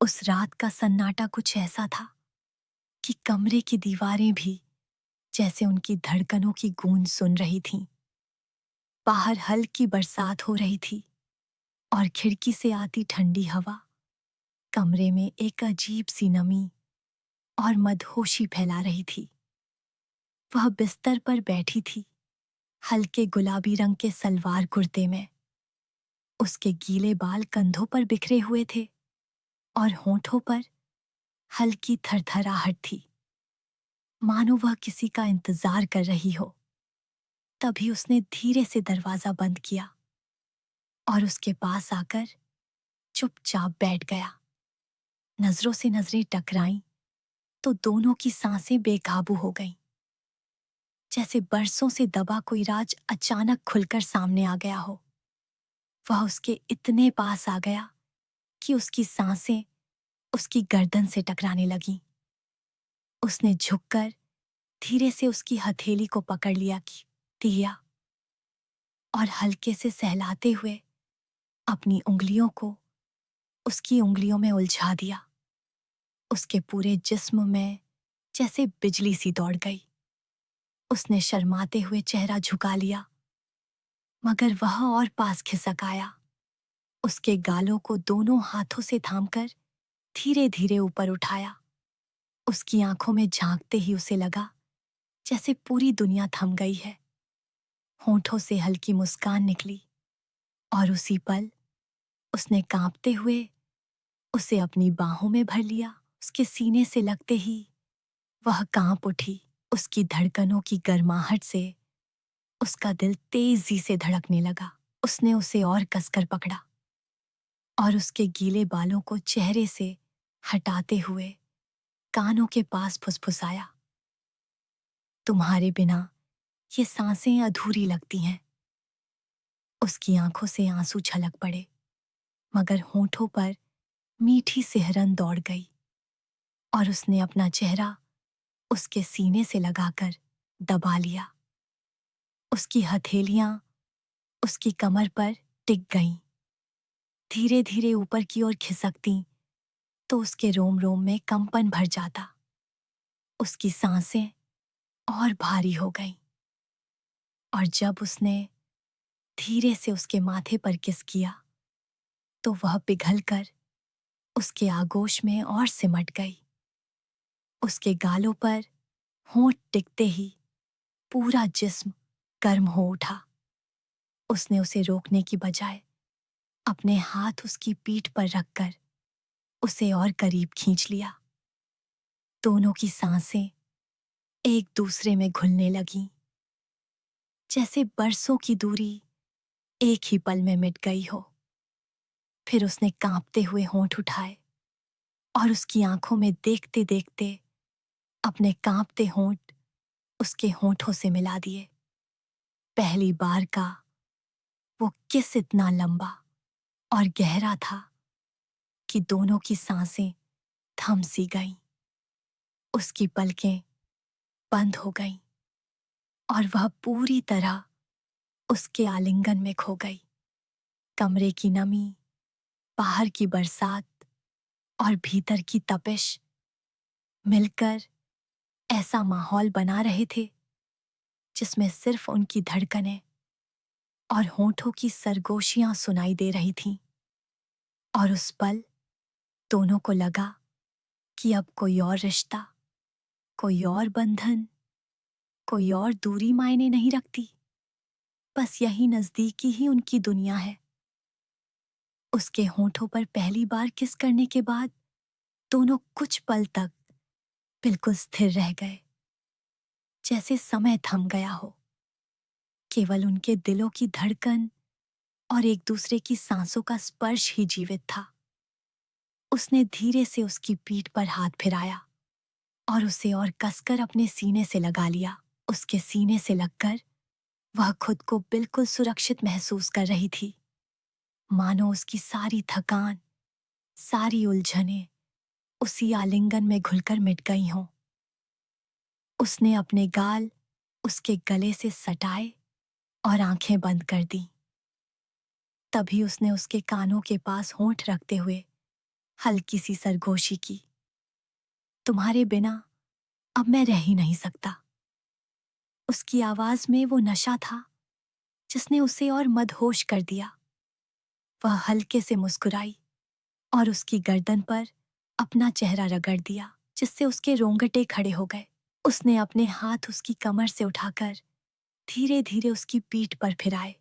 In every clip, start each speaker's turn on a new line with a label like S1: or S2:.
S1: उस रात का सन्नाटा कुछ ऐसा था कि कमरे की दीवारें भी जैसे उनकी धड़कनों की गूंज सुन रही थीं। बाहर हल्की बरसात हो रही थी और खिड़की से आती ठंडी हवा कमरे में एक अजीब सी नमी और मदहोशी फैला रही थी। वह बिस्तर पर बैठी थी, हल्के गुलाबी रंग के सलवार कुर्ते में। उसके गीले बाल कंधों पर बिखरे हुए थे और होठों पर हल्की थरथराहट थी, मानो वह किसी का इंतजार कर रही हो। तभी उसने धीरे से दरवाजा बंद किया और उसके पास आकर चुपचाप बैठ गया। नजरों से नजरें टकराईं तो दोनों की सांसें बेकाबू हो गईं, जैसे बरसों से दबा कोई राज अचानक खुलकर सामने आ गया हो। वह उसके इतने पास आ गया कि उसकी सांसें उसकी गर्दन से टकराने लगीं। उसने झुककर धीरे से उसकी हथेली को पकड़ लिया कि दिया और हल्के से सहलाते हुए अपनी उंगलियों को उसकी उंगलियों में उलझा दिया। उसके पूरे जिस्म में जैसे बिजली सी दौड़ गई। उसने शर्माते हुए चेहरा झुका लिया, मगर वह और पास खिसक आया। उसके गालों को दोनों हाथों से थामकर धीरे धीरे ऊपर उठाया। उसकी आंखों में झांकते ही उसे लगा जैसे पूरी दुनिया थम गई है। होठों से हल्की मुस्कान निकली और उसी पल उसने कांपते हुए उसे अपनी बाहों में भर लिया। उसके सीने से लगते ही वह कांप उठी। उसकी धड़कनों की गर्माहट से उसका दिल तेजी से धड़कने लगा। उसने उसे और कसकर पकड़ा और उसके गीले बालों को चेहरे से हटाते हुए कानों के पास फुसफुसाया, तुम्हारे बिना ये सांसें अधूरी लगती हैं। उसकी आंखों से आंसू छलक पड़े, मगर होठों पर मीठी सिहरन दौड़ गई और उसने अपना चेहरा उसके सीने से लगाकर दबा लिया। उसकी हथेलियां उसकी कमर पर टिक गईं, धीरे धीरे ऊपर की ओर खिसकती तो उसके रोम रोम में कंपन भर जाता। उसकी सांसें और भारी हो गईं और जब उसने धीरे से उसके माथे पर किस किया तो वह पिघलकर उसके आगोश में और सिमट गई। उसके गालों पर होंठ टिकते ही पूरा जिस्म गर्म हो उठा। उसने उसे रोकने की बजाय अपने हाथ उसकी पीठ पर रखकर उसे और करीब खींच लिया। दोनों की सांसें एक दूसरे में घुलने लगीं, जैसे बरसों की दूरी एक ही पल में मिट गई हो। फिर उसने कांपते हुए होंठ उठाए और उसकी आंखों में देखते देखते अपने कांपते होंठ उसके होंठों से मिला दिए। पहली बार का वो किस इतना लंबा और गहरा था कि दोनों की सांसें थम सी गईं। उसकी पलकें बंद हो गईं और वह पूरी तरह उसके आलिंगन में खो गई। कमरे की नमी, बाहर की बरसात और भीतर की तपिश मिलकर ऐसा माहौल बना रहे थे जिसमें सिर्फ उनकी धड़कनें और होठों की सरगोशियां सुनाई दे रही थीं। और उस पल दोनों को लगा कि अब कोई और रिश्ता, कोई और बंधन, कोई और दूरी मायने नहीं रखती। बस यही नजदीकी ही उनकी दुनिया है। उसके होठों पर पहली बार किस करने के बाद दोनों कुछ पल तक बिल्कुल स्थिर रह गए, जैसे समय थम गया हो। केवल उनके दिलों की धड़कन और एक दूसरे की सांसों का स्पर्श ही जीवित था। उसने धीरे से उसकी पीठ पर हाथ फिराया और उसे और कसकर अपने सीने से लगा लिया। उसके सीने से लगकर वह खुद को बिल्कुल सुरक्षित महसूस कर रही थी, मानो उसकी सारी थकान, सारी उलझनें उसी आलिंगन में घुलकर मिट गई हों। उसने अपने गाल उसके गले से सटाए और आंखें बंद कर दी। तभी उसने उसके कानों के पास होंठ रखते हुए हल्की सी सरगोशी की। तुम्हारे बिना अब मैं रह ही नहीं सकता। उसकी आवाज में वो नशा था जिसने उसे और मदहोश कर दिया। वह हल्के से मुस्कुराई और उसकी गर्दन पर अपना चेहरा रगड़ दिया, जिससे उसके रोंगटे खड़े हो गए। उसने अपने हाथ उसकी कमर से उठाकर धीरे धीरे उसकी पीठ पर फिराए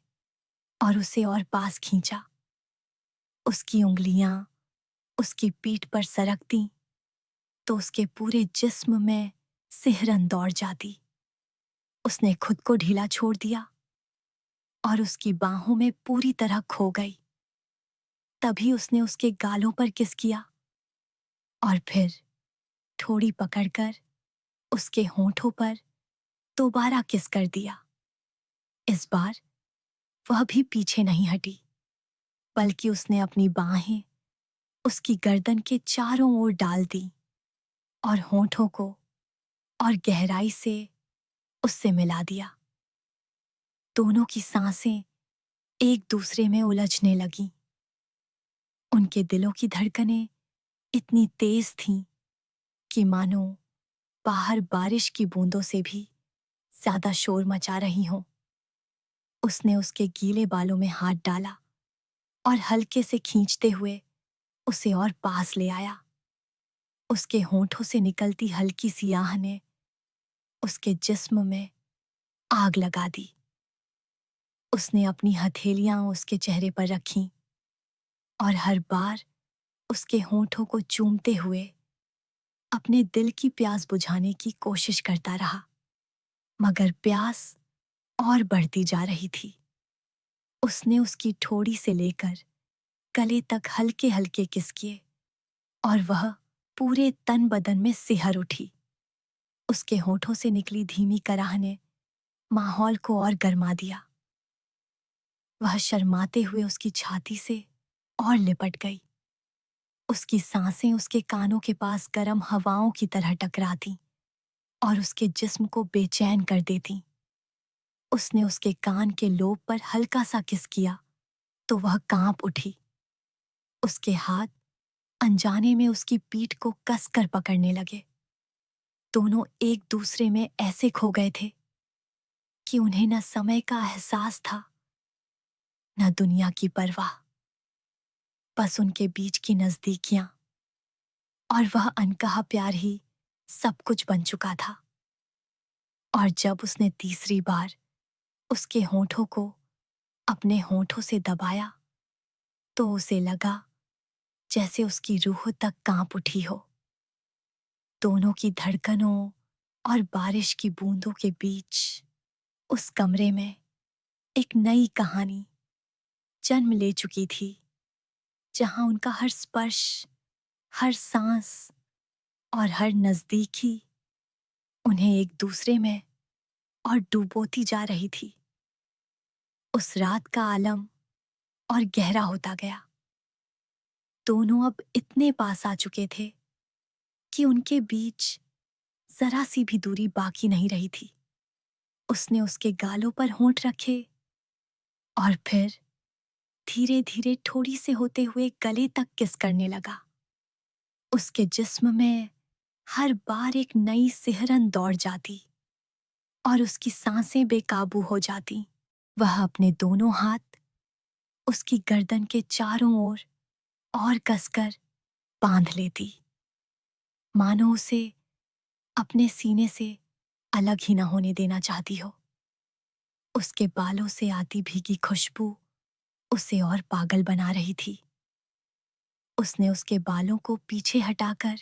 S1: और उसे और पास खींचा। उसकी उंगलियां उसकी पीठ पर सरकती तो उसके पूरे जिस्म में सिहरन दौड़ जाती। उसने खुद को ढीला छोड़ दिया और उसकी बाहों में पूरी तरह खो गई। तभी उसने उसके गालों पर किस किया और फिर थोड़ी पकड़कर उसके होंठों पर दोबारा किस कर दिया। इस बार वह भी पीछे नहीं हटी, बल्कि उसने अपनी बाहें उसकी गर्दन के चारों ओर डाल दी और होंठों को और गहराई से उससे मिला दिया। दोनों की सांसें एक दूसरे में उलझने लगीं। उनके दिलों की धड़कनें इतनी तेज थीं कि मानो बाहर बारिश की बूंदों से भी ज्यादा शोर मचा रही हों। उसने उसके गीले बालों में हाथ डाला और हल्के से खींचते हुए उसे और पास ले आया। उसके होंठों से निकलती हल्की सी आह ने उसके जिस्म में आग लगा दी। उसने अपनी हथेलियां उसके चेहरे पर रखीं और हर बार उसके होंठों को चूमते हुए अपने दिल की प्यास बुझाने की कोशिश करता रहा। मगर प्यास और बढ़ती जा रही थी। उसने उसकी ठोड़ी से लेकर गले तक हल्के हल्के किस किए और वह पूरे तन बदन में सिहर उठी। उसके होठों से निकली धीमी कराह ने माहौल को और गरमा दिया। वह शर्माते हुए उसकी छाती से और लिपट गई। उसकी सांसें उसके कानों के पास गर्म हवाओं की तरह टकराती और उसके जिस्म को बेचैन कर देती। उसने उसके कान के लोब पर हल्का सा किस किया तो वह कांप उठी। उसके हाथ अनजाने में उसकी पीठ को कसकर पकड़ने लगे। दोनों एक दूसरे में ऐसे खो गए थे कि उन्हें न समय का एहसास था न दुनिया की परवाह। बस उनके बीच की नजदीकियां और वह अनकहा प्यार ही सब कुछ बन चुका था। और जब उसने तीसरी बार उसके होठों को अपने होठों से दबाया तो उसे लगा जैसे उसकी रूह तक कांप उठी हो। दोनों की धड़कनों और बारिश की बूंदों के बीच उस कमरे में एक नई कहानी जन्म ले चुकी थी, जहां उनका हर स्पर्श, हर सांस और हर नजदीकी उन्हें एक दूसरे में और डुबोती जा रही थी। उस रात का आलम और गहरा होता गया। दोनों अब इतने पास आ चुके थे कि उनके बीच जरा सी भी दूरी बाकी नहीं रही थी। उसने उसके गालों पर होंठ रखे और फिर धीरे धीरे थोड़ी से होते हुए गले तक किस करने लगा। उसके जिस्म में हर बार एक नई सिहरन दौड़ जाती और उसकी सांसें बेकाबू हो जाती। वह अपने दोनों हाथ उसकी गर्दन के चारों ओर और कसकर बांध लेती, मानो उसे अपने सीने से अलग ही न होने देना चाहती हो। उसके बालों से आती भीगी खुशबू उसे और पागल बना रही थी। उसने उसके बालों को पीछे हटाकर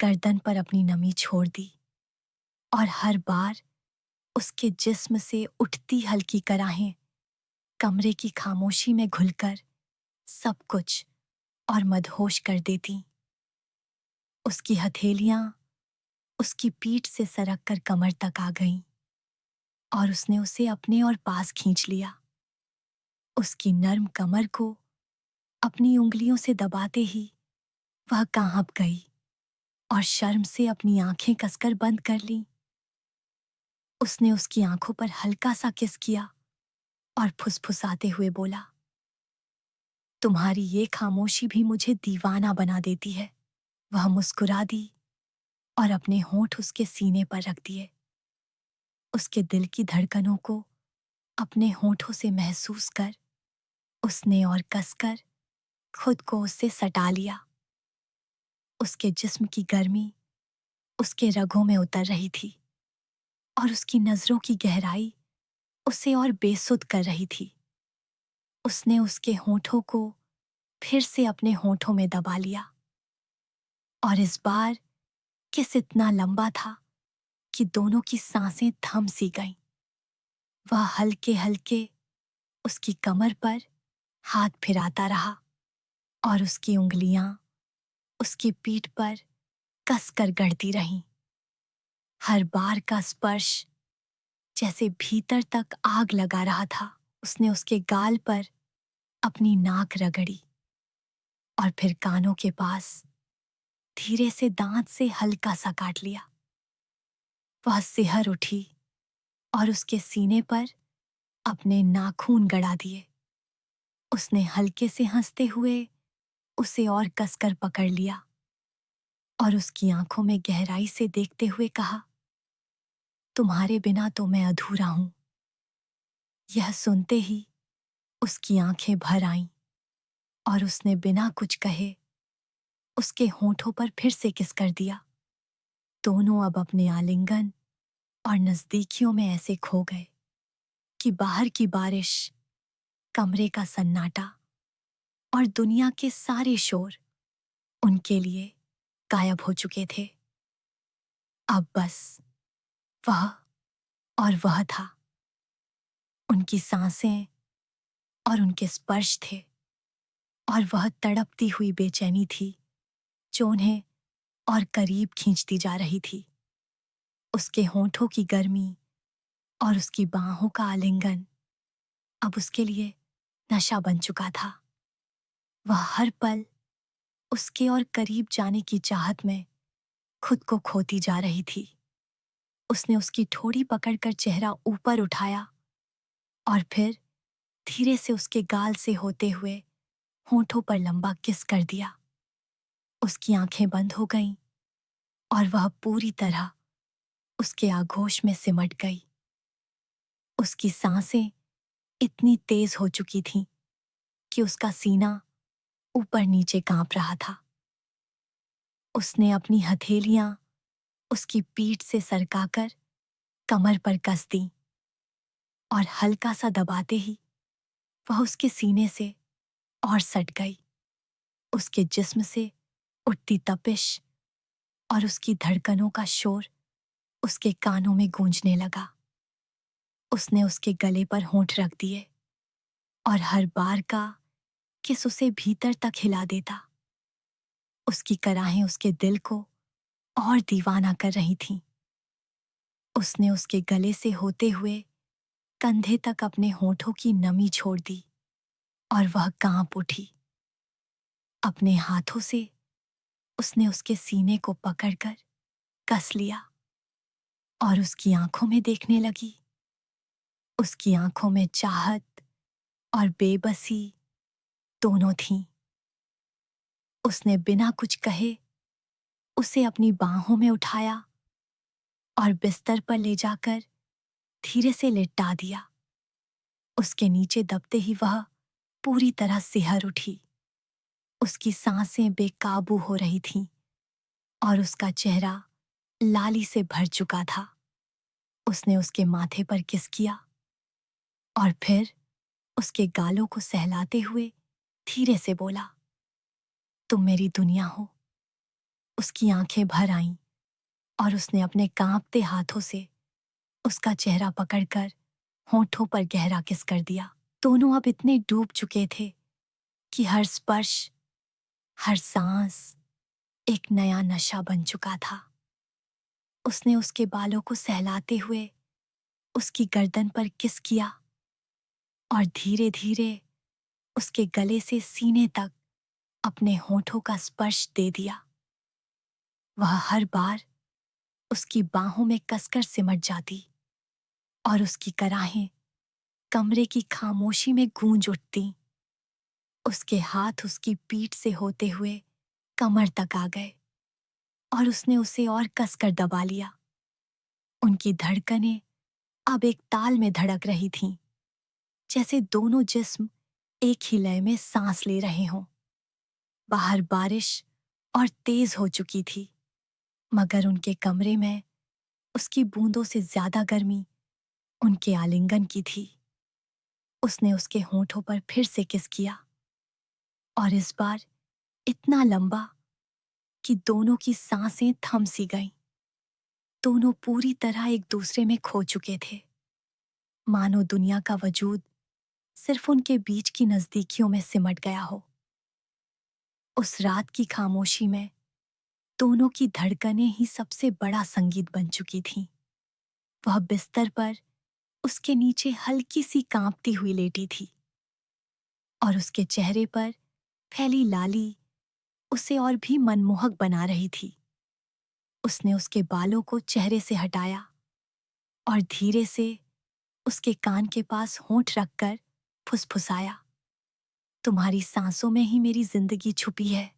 S1: गर्दन पर अपनी नमी छोड़ दी और हर बार उसके जिस्म से उठती हल्की कराहें कमरे की खामोशी में घुलकर सब कुछ और मदहोश कर देती। उसकी हथेलियां उसकी पीठ से सरक कर कमर तक आ गईं और उसने उसे अपने और पास खींच लिया। उसकी नर्म कमर को अपनी उंगलियों से दबाते ही वह कांप गई और शर्म से अपनी आंखें कसकर बंद कर लीं। उसने उसकी आंखों पर हल्का सा किस किया और फुसफुसाते हुए बोला, तुम्हारी ये खामोशी भी मुझे दीवाना बना देती है। वह मुस्कुरा दी और अपने होंठ उसके सीने पर रख दिए। उसके दिल की धड़कनों को अपने होंठों से महसूस कर उसने और कसकर खुद को उससे सटा लिया। उसके जिस्म की गर्मी उसके रगों में उतर रही थी और उसकी नजरों की गहराई उसे और बेसुध कर रही थी। उसने उसके होंठों को फिर से अपने होंठों में दबा लिया और इस बार किस इतना लंबा था कि दोनों की सांसें थम सी गईं। वह हल्के हल्के उसकी कमर पर हाथ फिराता रहा और उसकी उंगलियां उसकी पीठ पर कसकर गड़ती रहीं। हर बार का स्पर्श जैसे भीतर तक आग लगा रहा था। उसने उसके गाल पर अपनी नाक रगड़ी और फिर कानों के पास धीरे से दांत से हल्का सा काट लिया। वह सिहर उठी और उसके सीने पर अपने नाखून गड़ा दिए। उसने हल्के से हंसते हुए उसे और कसकर पकड़ लिया और उसकी आंखों में गहराई से देखते हुए कहा, तुम्हारे बिना तो मैं अधूरा हूं। यह सुनते ही उसकी आंखें भर आईं और उसने बिना कुछ कहे उसके होंठों पर फिर से किस कर दिया। दोनों अब अपने आलिंगन और नजदीकियों में ऐसे खो गए कि बाहर की बारिश, कमरे का सन्नाटा और दुनिया के सारे शोर उनके लिए गायब हो चुके थे। अब बस वह और वह था। उनकी सांसें और उनके स्पर्श थे और वह तड़पती हुई बेचैनी थी जो उन्हें और करीब खींचती जा रही थी। उसके होंठों की गर्मी और उसकी बाहों का आलिंगन अब उसके लिए नशा बन चुका था। वह हर पल उसके और करीब जाने की चाहत में खुद को खोती जा रही थी। उसने उसकी ठोड़ी पकड़कर चेहरा ऊपर उठाया और फिर धीरे से उसके गाल से होते हुए होंठों पर लंबा किस कर दिया। उसकी आंखें बंद हो गईं और वह पूरी तरह उसके आगोश में सिमट गई। उसकी सांसें इतनी तेज हो चुकी थीं कि उसका सीना ऊपर नीचे कांप रहा था। उसने अपनी हथेलियां उसकी पीठ से सरकाकर कमर पर कस दी और हल्का सा दबाते ही वह उसके सीने से और सट गई। उसके जिस्म से उठती तपिश और उसकी धड़कनों का शोर उसके कानों में गूंजने लगा। उसने उसके गले पर होंठ रख दिए और हर बार का किस उसे भीतर तक हिला देता। उसकी कराहें उसके दिल को और दीवाना कर रही थीं। उसने उसके गले से होते हुए कंधे तक अपने होंठों की नमी छोड़ दी और वह कांप उठी। अपने हाथों से उसने उसके सीने को पकड़कर कस लिया और उसकी आंखों में देखने लगी। उसकी आंखों में चाहत और बेबसी दोनों थीं। उसने बिना कुछ कहे उसे अपनी बाहों में उठाया और बिस्तर पर ले जाकर धीरे से लिटा दिया। उसके नीचे दबते ही वह पूरी तरह सिहर उठी। उसकी सांसें बेकाबू हो रही थीं और उसका चेहरा लाली से भर चुका था। उसने उसके माथे पर किस किया और फिर उसके गालों को सहलाते हुए धीरे से बोला, तुम मेरी दुनिया हो। उसकी आंखें भर आईं और उसने अपने कांपते हाथों से उसका चेहरा पकड़कर होंठों पर गहरा किस कर दिया। दोनों अब इतने डूब चुके थे कि हर स्पर्श, हर सांस एक नया नशा बन चुका था। उसने उसके बालों को सहलाते हुए उसकी गर्दन पर किस किया और धीरे धीरे उसके गले से सीने तक अपने होंठों का स्पर्श दे दिया। वह हर बार उसकी बाहों में कसकर सिमट जाती और उसकी कराहें कमरे की खामोशी में गूंज उठती। उसके हाथ उसकी पीठ से होते हुए कमर तक आ गए और उसने उसे और कसकर दबा लिया। उनकी धड़कनें अब एक ताल में धड़क रही थीं, जैसे दोनों जिस्म एक ही लय में सांस ले रहे हों। बाहर बारिश और तेज हो चुकी थी, मगर उनके कमरे में उसकी बूंदों से ज्यादा गर्मी उनके आलिंगन की थी। उसने उसके होठों पर फिर से किस किया, और इस बार इतना लंबा कि दोनों की सांसें थम सी गईं। दोनों पूरी तरह एक दूसरे में खो चुके थे, मानो दुनिया का वजूद सिर्फ उनके बीच की नजदीकियों में सिमट गया हो। उस रात की खामोशी में दोनों की धड़कनें ही सबसे बड़ा संगीत बन चुकी थीं। वह बिस्तर पर उसके नीचे हल्की सी कांपती हुई लेटी थी, और उसके चेहरे पर फैली लाली उसे और भी मनमोहक बना रही थी। उसने उसके बालों को चेहरे से हटाया और धीरे से उसके कान के पास होंठ रखकर फुसफुसाया, तुम्हारी सांसों में ही मेरी जिंदगी छुपी है।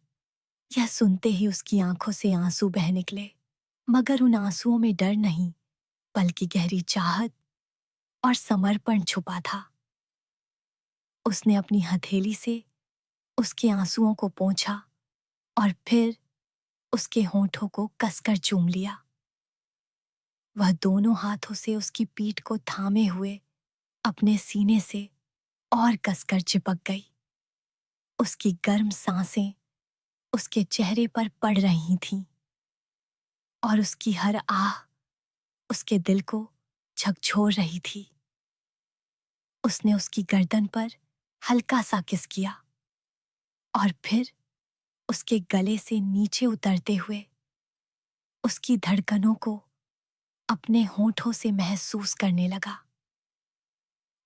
S1: यह सुनते ही उसकी आंखों से आंसू बह निकले, मगर उन आंसुओं में डर नहीं, बल्कि गहरी चाहत और समर्पण छुपा था। उसने अपनी हथेली से उसके आंसुओं को पोंछा और फिर उसके होठों को कसकर चूम लिया। वह दोनों हाथों से उसकी पीठ को थामे हुए अपने सीने से और कसकर चिपक गई। उसकी गर्म सांसें उसके चेहरे पर पड़ रही थीं, और उसकी हर आह उसके दिल को झकझोर रही थी। उसने उसकी गर्दन पर हल्का सा किस किया और फिर उसके गले से नीचे उतरते हुए उसकी धड़कनों को अपने होठों से महसूस करने लगा।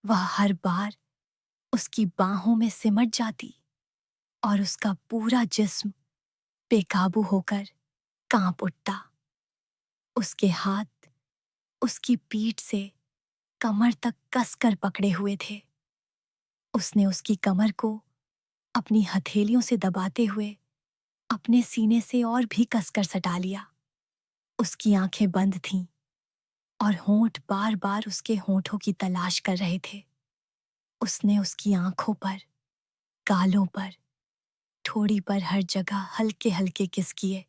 S1: वह हर बार उसकी बाहों में सिमट जाती और उसका पूरा जिस्म बेकाबू होकर कांप उठता। उसके हाथ उसकी पीठ से कमर तक कसकर पकड़े हुए थे। उसने उसकी कमर को अपनी हथेलियों से दबाते हुए अपने सीने से और भी कसकर सटा लिया। उसकी आंखें बंद थीं और होंठ बार बार उसके होठों की तलाश कर रहे थे। उसने उसकी आंखों पर, गालों पर, ठोड़ी पर हर जगह हल्के हल्के किस किए,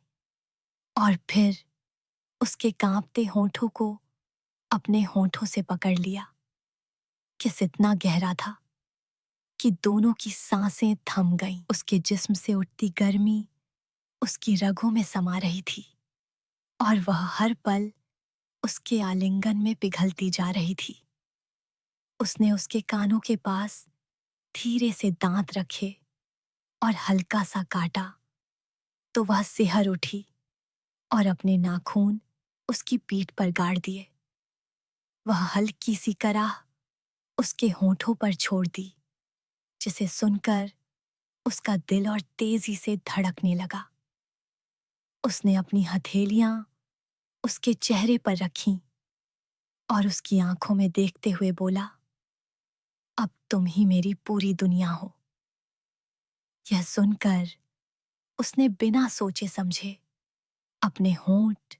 S1: और फिर उसके कांपते होठों को अपने होठों से पकड़ लिया। किस इतना गहरा था कि दोनों की सांसें थम गईं। उसके जिस्म से उठती गर्मी उसकी रगों में समा रही थी, और वह हर पल उसके आलिंगन में पिघलती जा रही थी। उसने उसके कानों के पास धीरे से दांत रखे और हल्का सा काटा, तो वह सिहर उठी और अपने नाखून उसकी पीठ पर गाड़ दिए। वह हल्की सी कराह उसके होठों पर छोड़ दी, जिसे सुनकर उसका दिल और तेजी से धड़कने लगा। उसने अपनी हथेलियां उसके चेहरे पर रखीं और उसकी आंखों में देखते हुए बोला, अब तुम ही मेरी पूरी दुनिया हो। यह सुनकर उसने बिना सोचे समझे अपने होंठ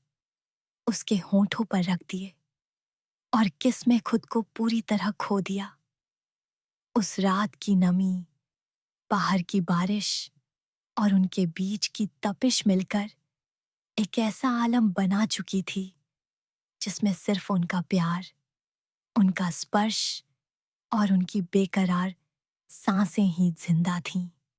S1: उसके होठों पर रख दिए और किस में खुद को पूरी तरह खो दिया। उस रात की नमी, बाहर की बारिश और उनके बीच की तपिश मिलकर एक ऐसा आलम बना चुकी थी, जिसमें सिर्फ उनका प्यार, उनका स्पर्श और उनकी बेकरार सांसें ही जिंदा थीं।